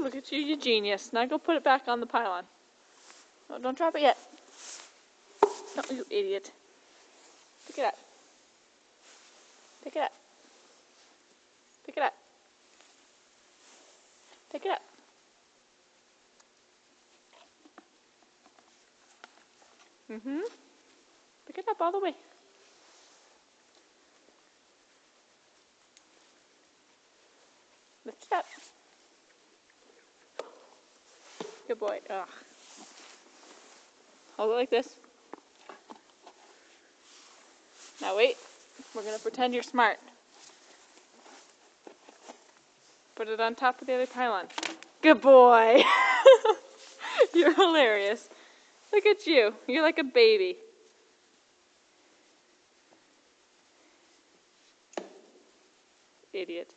Look at you, you genius. Now go put it back on the pylon. No, don't drop it yet. No, you idiot. Pick it up. Pick it up. Pick it up. Pick it up. Pick it up all the way. Lift it up. Good boy. Ugh. Hold it like this. Now wait. We're going to pretend you're smart. Put it on top of the other pylon. Good boy. You're hilarious. Look at you. You're like a baby. Idiot.